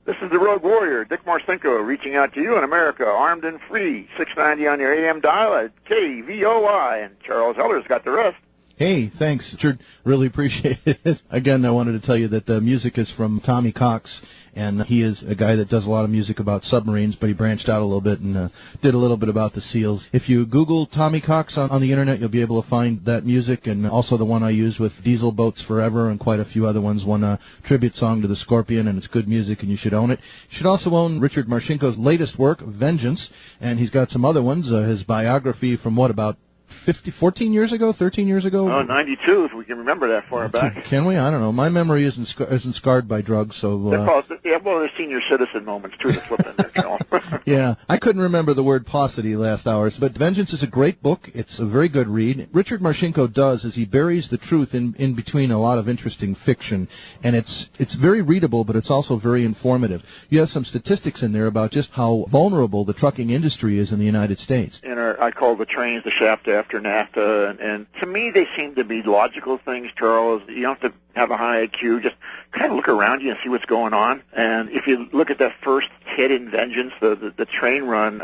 This is the Rogue Warrior, Dick Marcinko, reaching out to you in America, armed and free. 690 on your AM dial at KVOI, and Charles Heller's got the rest. Hey, thanks, Richard. Really appreciate it. Again, I wanted to tell you that the music is from Tommy Cox, and he is a guy that does a lot of music about submarines, but he branched out a little bit and did a little bit about the SEALs. If you Google Tommy Cox on the Internet, you'll be able to find that music, and also the one I use with Diesel Boats Forever and quite a few other ones. One tribute song to the Scorpion, and it's good music, and you should own it. You should also own Richard Marcinko's latest work, Vengeance, and he's got some other ones. His biography from, about 14 years ago, 13 years ago? Oh, 92, if we can remember that far back. Can we? I don't know. My memory isn't scarred by drugs, so... there's senior citizen moments, too, to flip in there, Charles. Yeah, I couldn't remember the word paucity last hour, but Vengeance is a great book. It's a very good read. Richard Marcinko does is he buries the truth in between a lot of interesting fiction, and it's very readable, but it's also very informative. You have some statistics in there about just how vulnerable the trucking industry is in the United States. I call the trains the shaft after NAFTA, and to me they seem to be logical things, Charles. You don't have to have a high IQ, just kind of look around you and see what's going on. And if you look at that first hit in Vengeance, the train run,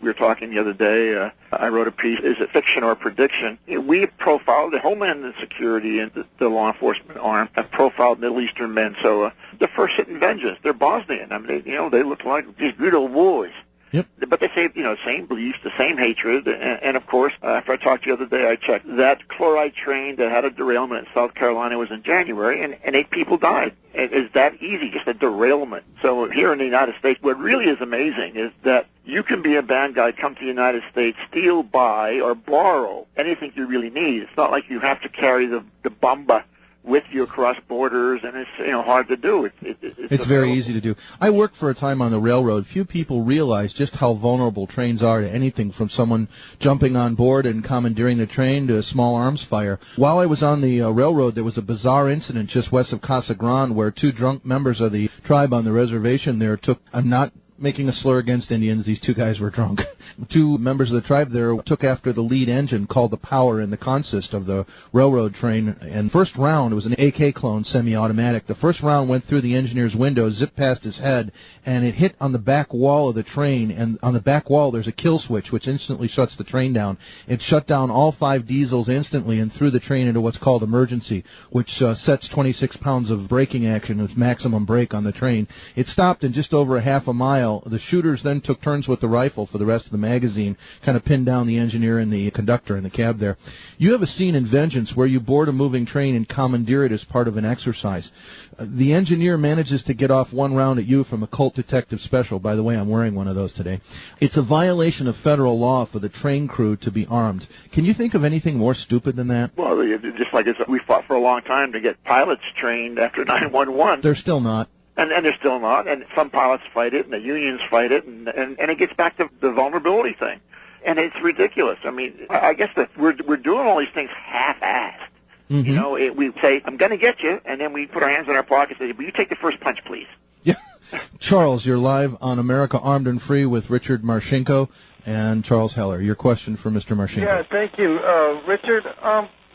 we were talking the other day, I wrote a piece, is it fiction or prediction? We profiled, the Homeland Security and the law enforcement arm have profiled Middle Eastern men. So the first hit in Vengeance, they're Bosnian. I mean, they look like these good old boys. Yep. But they say, same beliefs, the same hatred, and of course, after I talked to you the other day, I checked. That chloride train that had a derailment in South Carolina was in January, and 8 people died. It's that easy, just a derailment. So here in the United States, what really is amazing is that you can be a bad guy, come to the United States, steal, buy, or borrow anything you really need. It's not like you have to carry the bomba with you across borders, and it's hard to do. It's very easy to do. I worked for a time on the railroad. Few people realize just how vulnerable trains are to anything from someone jumping on board and commandeering the train to a small arms fire. While I was on the railroad, there was a bizarre incident just west of Casa Grande where 2 drunk members of the tribe on the reservation there I'm not making a slur against Indians. These 2 guys were drunk. 2 members of the tribe there took after the lead engine called the power in the consist of the railroad train. And first round, it was an AK clone semi-automatic. The first round went through the engineer's window, zipped past his head, and it hit on the back wall of the train. And on the back wall, there's a kill switch, which instantly shuts the train down. It shut down all 5 diesels instantly and threw the train into what's called emergency, which sets 26 pounds of braking action with maximum brake on the train. It stopped in just over a half a mile. The shooters then took turns with the rifle for the rest of the magazine, kind of pinned down the engineer and the conductor in the cab there. You have a scene in Vengeance where you board a moving train and commandeer it as part of an exercise. The engineer manages to get off 1 round at you from a Colt Detective Special. By the way, I'm wearing one of those today. It's a violation of federal law for the train crew to be armed. Can you think of anything more stupid than that? Well, just like we fought for a long time to get pilots trained after 9/11. They're still not. And they're still not, and some pilots fight it, and the unions fight it, and it gets back to the vulnerability thing. And it's ridiculous. I mean, I guess that we're doing all these things half-assed. Mm-hmm. We say, I'm going to get you, and then we put our hands in our pockets and say, will you take the first punch, please? Yeah. Charles, you're live on America Armed and Free with Richard Marcinko and Charles Heller. Your question for Mr. Marcinko. Yeah, thank you. Richard,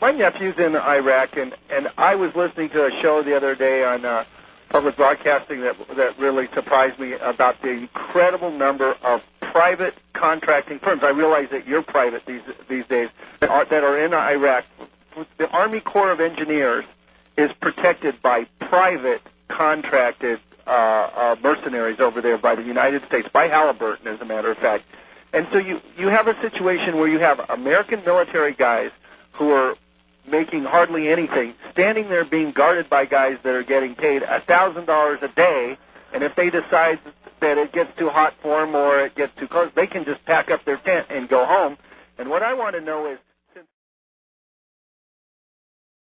my nephew's in Iraq, and I was listening to a show the other day on public broadcasting that really surprised me about the incredible number of private contracting firms. I realize that you're private these days that are in Iraq. The Army Corps of Engineers is protected by private contracted mercenaries over there by the United States, by Halliburton, as a matter of fact. And so you have a situation where you have American military guys who are making hardly anything, standing there being guarded by guys that are getting paid $1,000 a day, and if they decide that it gets too hot for them or it gets too close, they can just pack up their tent and go home. And what I want to know is,